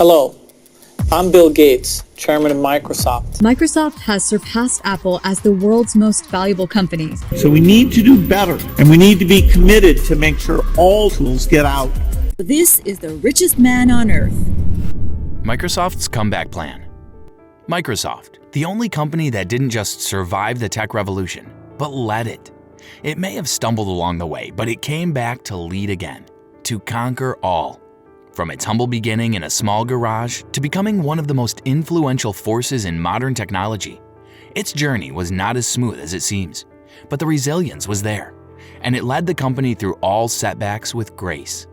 Hello, I'm Bill Gates, chairman of Microsoft. Microsoft has surpassed Apple as the world's most valuable company. So we need to do better, and we need to be committed to make sure all tools get out. This is the richest man on earth. Microsoft's comeback plan. Microsoft, the only company that didn't just survive the tech revolution, but led it. It may have stumbled along the way, but it came back to lead again, to conquer all. From its humble beginning in a small garage to becoming one of the most influential forces in modern technology, its journey was not as smooth as it seems, but the resilience was there, and it led the company through all setbacks with grace.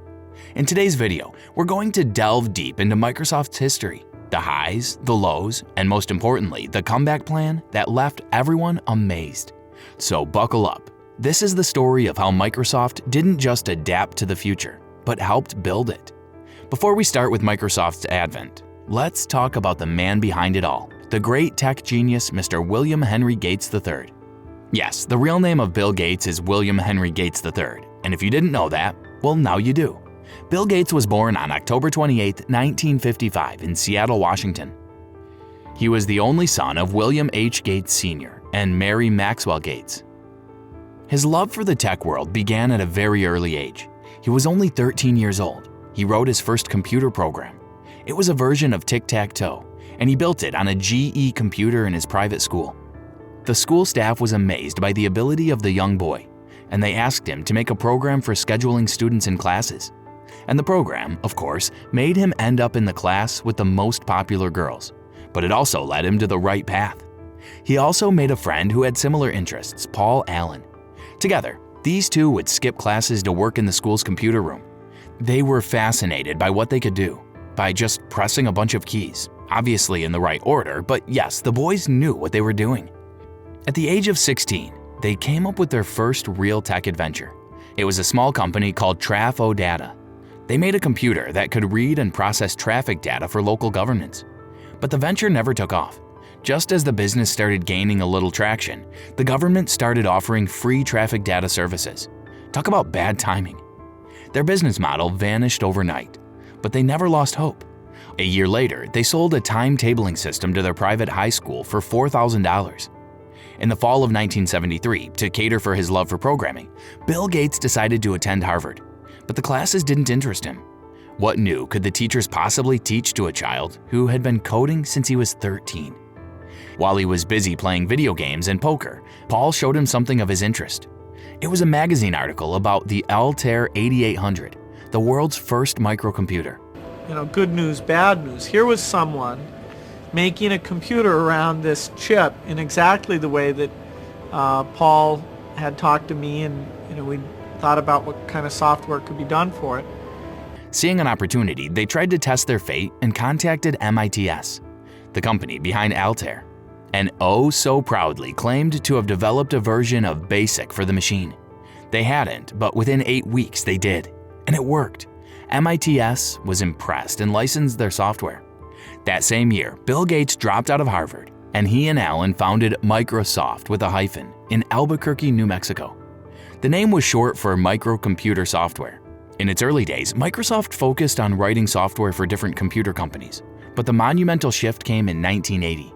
In today's video, we're going to delve deep into Microsoft's history, the highs, the lows, and most importantly, the comeback plan that left everyone amazed. So buckle up. This is the story of how Microsoft didn't just adapt to the future, but helped build it. Before we start with Microsoft's advent, let's talk about the man behind it all, the great tech genius, Mr. William Henry Gates III. Yes, the real name of Bill Gates is William Henry Gates III, and if you didn't know that, well, now you do. Bill Gates was born on October 28, 1955 in Seattle, Washington. He was the only son of William H. Gates Sr. and Mary Maxwell Gates. His love for the tech world began at a very early age. He was only 13 years old. He wrote his first computer program. It was a version of tic-tac-toe, and he built it on a GE computer in his private school. The school staff was amazed by the ability of the young boy, and they asked him to make a program for scheduling students in classes. And the program, of course, made him end up in the class with the most popular girls, but it also led him to the right path. He also made a friend who had similar interests, Paul Allen. Together, these two would skip classes to work in the school's computer room. They were fascinated by what they could do, by just pressing a bunch of keys, obviously in the right order, but yes, the boys knew what they were doing. At the age of 16, they came up with their first real tech adventure. It was a small company called Trafo Data. They made a computer that could read and process traffic data for local governments. But the venture never took off. Just as the business started gaining a little traction, the government started offering free traffic data services. Talk about bad timing. Their business model vanished overnight, but they never lost hope. A year later, they sold a timetabling system to their private high school for $4,000. In the fall of 1973, to cater for his love for programming, Bill Gates decided to attend Harvard, but the classes didn't interest him. What new could the teachers possibly teach to a child who had been coding since he was 13? While he was busy playing video games and poker, Paul showed him something of his interest. It was a magazine article about the Altair 8800, the world's first microcomputer. Good news, bad news. Here was someone making a computer around this chip in exactly the way that Paul had talked to me, and we thought about what kind of software could be done for it. Seeing an opportunity, they tried to test their fate and contacted MITS, the company behind Altair, and oh so proudly claimed to have developed a version of BASIC for the machine. They hadn't, but within 8 weeks they did, and it worked. MITS was impressed and licensed their software. That same year, Bill Gates dropped out of Harvard, and he and Allen founded Microsoft with a hyphen in Albuquerque, New Mexico. The name was short for microcomputer software. In its early days, Microsoft focused on writing software for different computer companies, but the monumental shift came in 1980.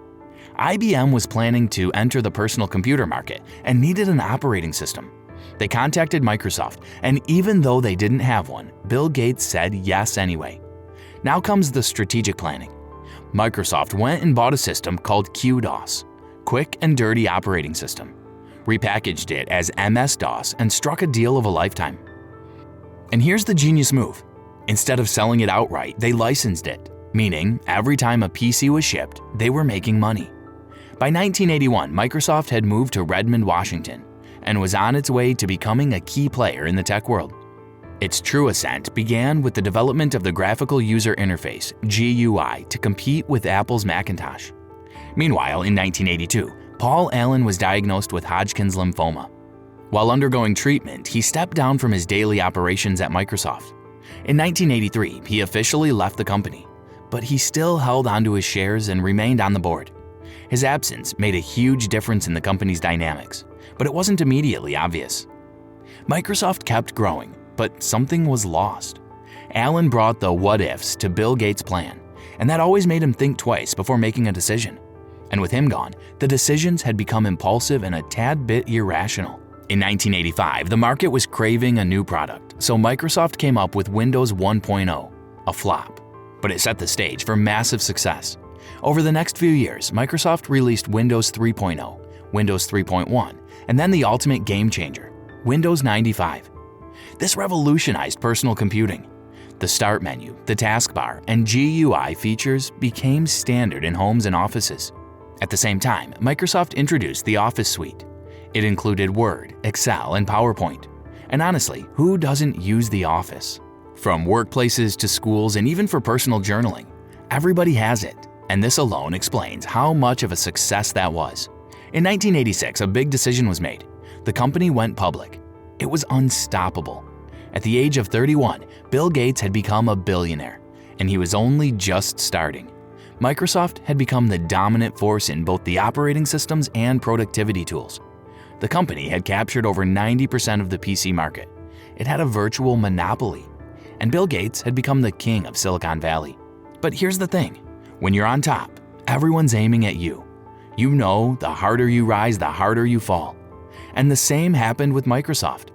IBM was planning to enter the personal computer market and needed an operating system. They contacted Microsoft, and even though they didn't have one, Bill Gates said yes anyway. Now comes the strategic planning. Microsoft went and bought a system called QDOS, Quick and Dirty Operating System, repackaged it as MS-DOS, and struck a deal of a lifetime. And here's the genius move. Instead of selling it outright, they licensed it, meaning every time a PC was shipped, they were making money. By 1981, Microsoft had moved to Redmond, Washington, and was on its way to becoming a key player in the tech world. Its true ascent began with the development of the Graphical User Interface, GUI, to compete with Apple's Macintosh. Meanwhile, in 1982, Paul Allen was diagnosed with Hodgkin's lymphoma. While undergoing treatment, he stepped down from his daily operations at Microsoft. In 1983, he officially left the company, but he still held onto his shares and remained on the board. His absence made a huge difference in the company's dynamics, but it wasn't immediately obvious. Microsoft kept growing, but something was lost. Allen brought the what-ifs to Bill Gates' plan. and that always made him think twice before making a decision. And with him gone, the decisions had become impulsive and a tad bit irrational. In 1985, the market was craving a new product, so Microsoft came up with Windows 1.0, a flop. But it set the stage for massive success. Over the next few years, Microsoft released Windows 3.0, Windows 3.1, and then the ultimate game changer, Windows 95. This revolutionized personal computing. The Start menu, the taskbar, and GUI features became standard in homes and offices. At the same time, Microsoft introduced the Office suite. It included Word, Excel, and PowerPoint. And honestly, who doesn't use the Office? From workplaces to schools and even for personal journaling, everybody has it, and this alone explains how much of a success that was. In 1986, a big decision was made. The company went public. It was unstoppable. At the age of 31, Bill Gates had become a billionaire, and he was only just starting. Microsoft had become the dominant force in both the operating systems and productivity tools. The company had captured over 90% of the PC market. It had a virtual monopoly, and Bill Gates had become the king of Silicon Valley. But here's the thing, when you're on top, everyone's aiming at you. You know, the harder you rise, the harder you fall. And the same happened with Microsoft.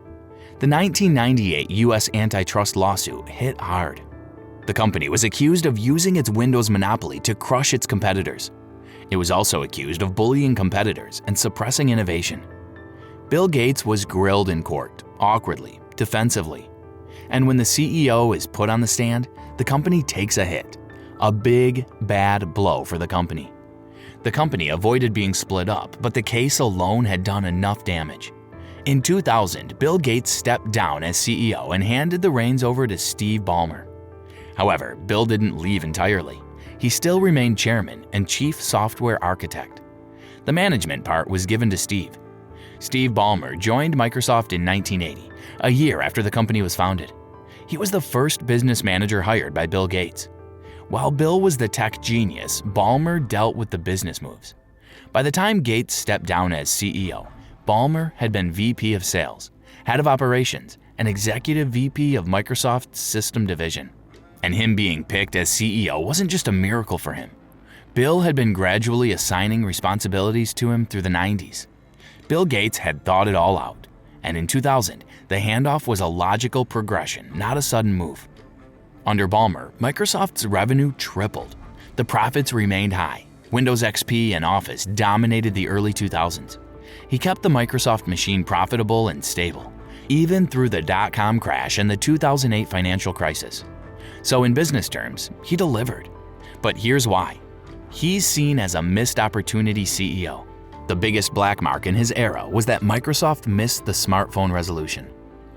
The 1998 US antitrust lawsuit hit hard. The company was accused of using its Windows monopoly to crush its competitors. It was also accused of bullying competitors and suppressing innovation. Bill Gates was grilled in court, awkwardly, defensively. And when the CEO is put on the stand, the company takes a hit. A big, bad blow for the company. The company avoided being split up, but the case alone had done enough damage. In 2000, Bill Gates stepped down as CEO and handed the reins over to Steve Ballmer. However, Bill didn't leave entirely. He still remained chairman and chief software architect. The management part was given to Steve. Steve Ballmer joined Microsoft in 1980, a year after the company was founded. He was the first business manager hired by Bill Gates. While Bill was the tech genius, Ballmer dealt with the business moves. By the time Gates stepped down as CEO, Ballmer had been VP of Sales, Head of Operations, and Executive VP of Microsoft's System Division. And him being picked as CEO wasn't just a miracle for him. Bill had been gradually assigning responsibilities to him through the 90s. Bill Gates had thought it all out, and in 2000, the handoff was a logical progression, not a sudden move. Under Ballmer, Microsoft's revenue tripled. The profits remained high. Windows XP and Office dominated the early 2000s. He kept the Microsoft machine profitable and stable, even through the dot-com crash and the 2008 financial crisis. So in business terms, he delivered. But here's why. He's seen as a missed opportunity CEO. The biggest black mark in his era was that Microsoft missed the smartphone revolution.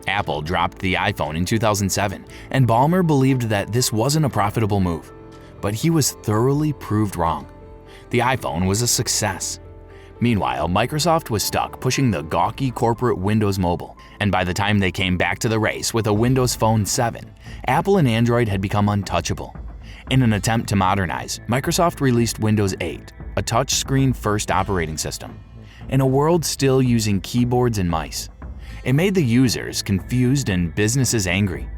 Apple dropped the iPhone in 2007, and Ballmer believed that this wasn't a profitable move. But he was thoroughly proved wrong. The iPhone was a success. Meanwhile, Microsoft was stuck pushing the gawky corporate Windows Mobile, and by the time they came back to the race with a Windows Phone 7, Apple and Android had become untouchable. In an attempt to modernize, Microsoft released Windows 8, a touchscreen-first operating system, in a world still using keyboards and mice. It made the users confused and businesses angry.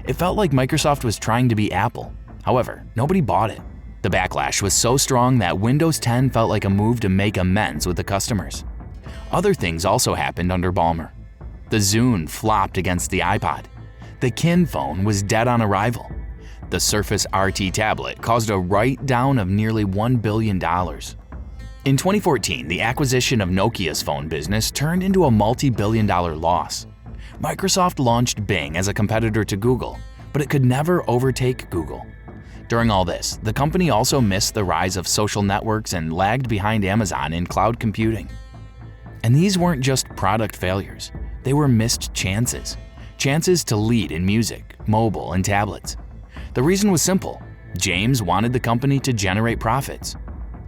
It felt like Microsoft was trying to be Apple. However, nobody bought it. The backlash was so strong that Windows 10 felt like a move to make amends with the customers. Other things also happened under Ballmer. The Zune flopped against the iPod. The Kin phone was dead on arrival. The Surface RT tablet caused a write-down of nearly $1 billion. In 2014, the acquisition of Nokia's phone business turned into a multi-billion-dollar loss. Microsoft launched Bing as a competitor to Google, but it could never overtake Google. During all this, the company also missed the rise of social networks and lagged behind Amazon in cloud computing. And these weren't just product failures, they were missed chances. Chances to lead in music, mobile, and tablets. The reason was simple. James wanted the company to generate profits.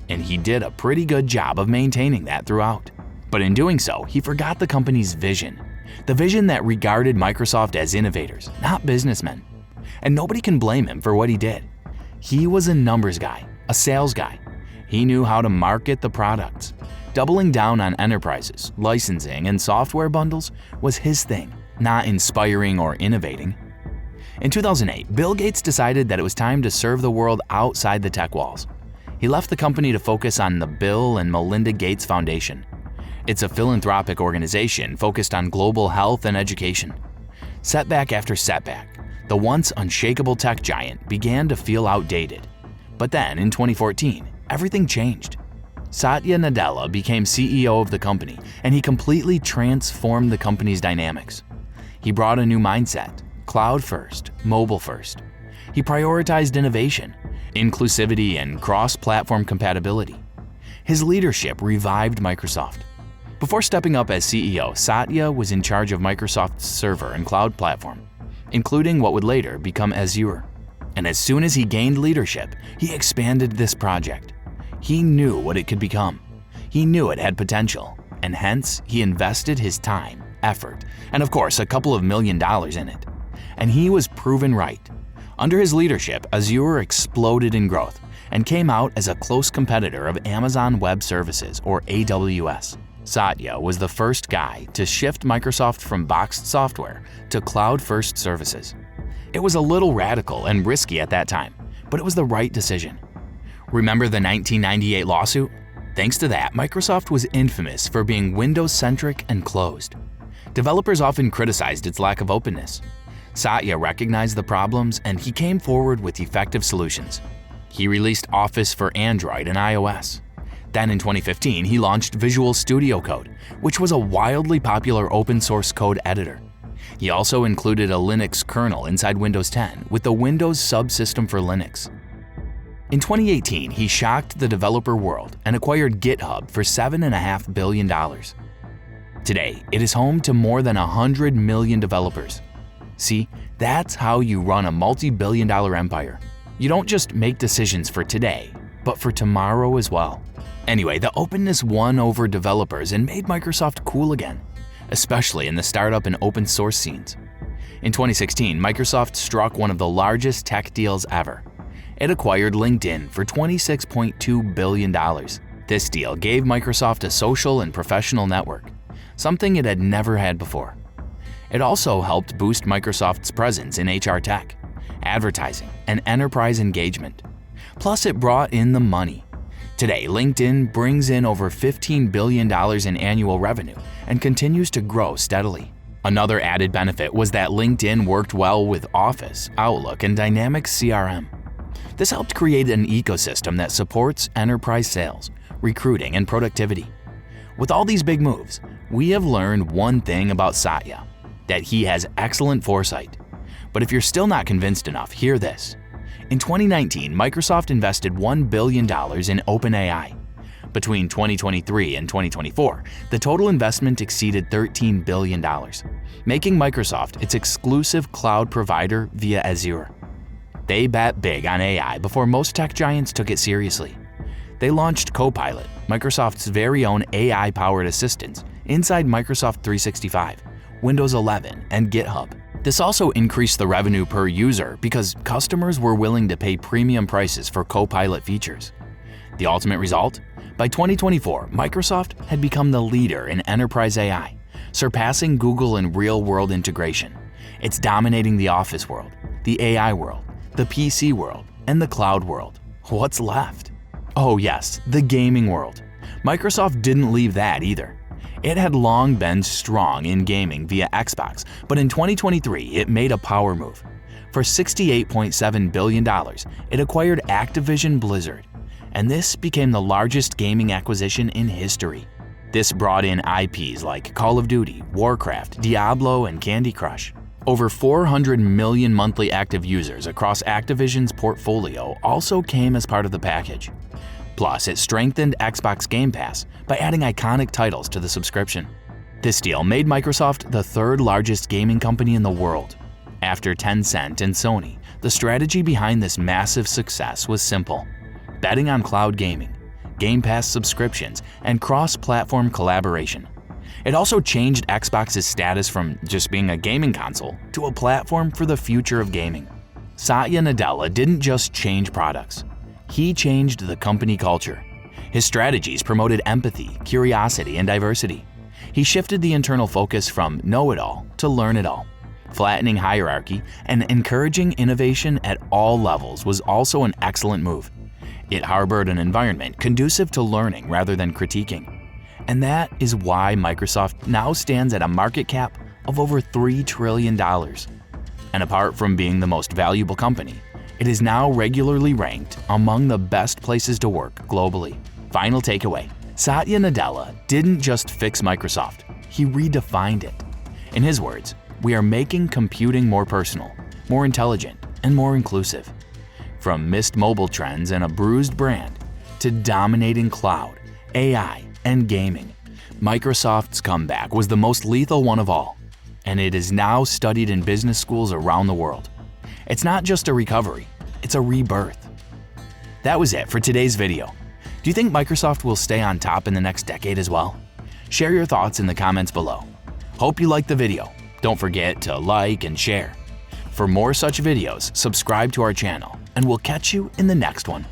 And he did a pretty good job of maintaining that throughout. But in doing so, he forgot the company's vision. The vision that regarded Microsoft as innovators, not businessmen. And nobody can blame him for what he did. He was a numbers guy, a sales guy. He knew how to market the products. Doubling down on enterprises, licensing, and software bundles was his thing, not inspiring or innovating. In 2008, Bill Gates decided that it was time to serve the world outside the tech walls. He left the company to focus on the Bill and Melinda Gates Foundation. It's a philanthropic organization focused on global health and education. Setback after setback, the once unshakable tech giant began to feel outdated. But then, in 2014, everything changed. Satya Nadella became CEO of the company, and he completely transformed the company's dynamics. He brought a new mindset, cloud first, mobile first. He prioritized innovation, inclusivity, and cross-platform compatibility. His leadership revived Microsoft. Before stepping up as CEO, Satya was in charge of Microsoft's server and cloud platform, including what would later become Azure. And as soon as he gained leadership, he expanded this project. He knew what it could become. He knew it had potential, and hence he invested his time, effort, and of course a couple of $1 million in it. And he was proven right. Under his leadership, Azure exploded in growth and came out as a close competitor of Amazon Web Services, or AWS. Satya was the first guy to shift Microsoft from boxed software to cloud-first services. It was a little radical and risky at that time, but it was the right decision. Remember the 1998 lawsuit? Thanks to that, Microsoft was infamous for being Windows-centric and closed. Developers often criticized its lack of openness. Satya recognized the problems and he came forward with effective solutions. He released Office for Android and iOS. Then in 2015, he launched Visual Studio Code, which was a wildly popular open-source code editor. He also included a Linux kernel inside Windows 10 with the Windows subsystem for Linux. In 2018, he shocked the developer world and acquired GitHub for $7.5 billion. Today, it is home to more than 100 million developers. See, that's how you run a multi-billion-dollar empire. You don't just make decisions for today, but for tomorrow as well. Anyway, the openness won over developers and made Microsoft cool again, especially in the startup and open source scenes. In 2016, Microsoft struck one of the largest tech deals ever. It acquired LinkedIn for $26.2 billion. This deal gave Microsoft a social and professional network, something it had never had before. It also helped boost Microsoft's presence in HR tech, advertising, and enterprise engagement. Plus, it brought in the money. Today, LinkedIn brings in over $15 billion in annual revenue and continues to grow steadily. Another added benefit was that LinkedIn worked well with Office, Outlook, and Dynamics CRM. This helped create an ecosystem that supports enterprise sales, recruiting, and productivity. With all these big moves, we have learned one thing about Satya, that he has excellent foresight. But if you're still not convinced enough, hear this. In 2019, Microsoft invested $1 billion in OpenAI. Between 2023 and 2024, the total investment exceeded $13 billion, making Microsoft its exclusive cloud provider via Azure. They bet big on AI before most tech giants took it seriously. They launched Copilot, Microsoft's very own AI-powered assistant, inside Microsoft 365, Windows 11, and GitHub. This also increased the revenue per user because customers were willing to pay premium prices for Copilot features. The ultimate result? By 2024, Microsoft had become the leader in enterprise AI, surpassing Google in real-world integration. It's dominating the Office world, the AI world, the PC world, and the cloud world. What's left? Oh yes, the gaming world. Microsoft didn't leave that either. It had long been strong in gaming via Xbox, but in 2023 it made a power move. For $68.7 billion, it acquired Activision Blizzard, and this became the largest gaming acquisition in history. This brought in IPs like Call of Duty, Warcraft, Diablo, and Candy Crush. Over 400 million monthly active users across Activision's portfolio also came as part of the package. Plus, it strengthened Xbox Game Pass by adding iconic titles to the subscription. This deal made Microsoft the third largest gaming company in the world. After Tencent and Sony, the strategy behind this massive success was simple: betting on cloud gaming, Game Pass subscriptions, and cross-platform collaboration. It also changed Xbox's status from just being a gaming console to a platform for the future of gaming. Satya Nadella didn't just change products. He changed the company culture. His strategies promoted empathy, curiosity, and diversity. He shifted the internal focus from know-it-all to learn-it-all. Flattening hierarchy and encouraging innovation at all levels was also an excellent move. It harbored an environment conducive to learning rather than critiquing. And that is why Microsoft now stands at a market cap of over $3 trillion. And apart from being the most valuable company, it is now regularly ranked among the best places to work globally. Final takeaway: Satya Nadella didn't just fix Microsoft, he redefined it. In his words, we are making computing more personal, more intelligent, and more inclusive. From missed mobile trends and a bruised brand to dominating cloud, AI, and gaming, Microsoft's comeback was the most lethal one of all, and it is now studied in business schools around the world. It's not just a recovery, it's a rebirth. That was it for today's video. Do you think Microsoft will stay on top in the next decade as well? Share your thoughts in the comments below. Hope you liked the video. Don't forget to like and share. For more such videos, subscribe to our channel, and we'll catch you in the next one.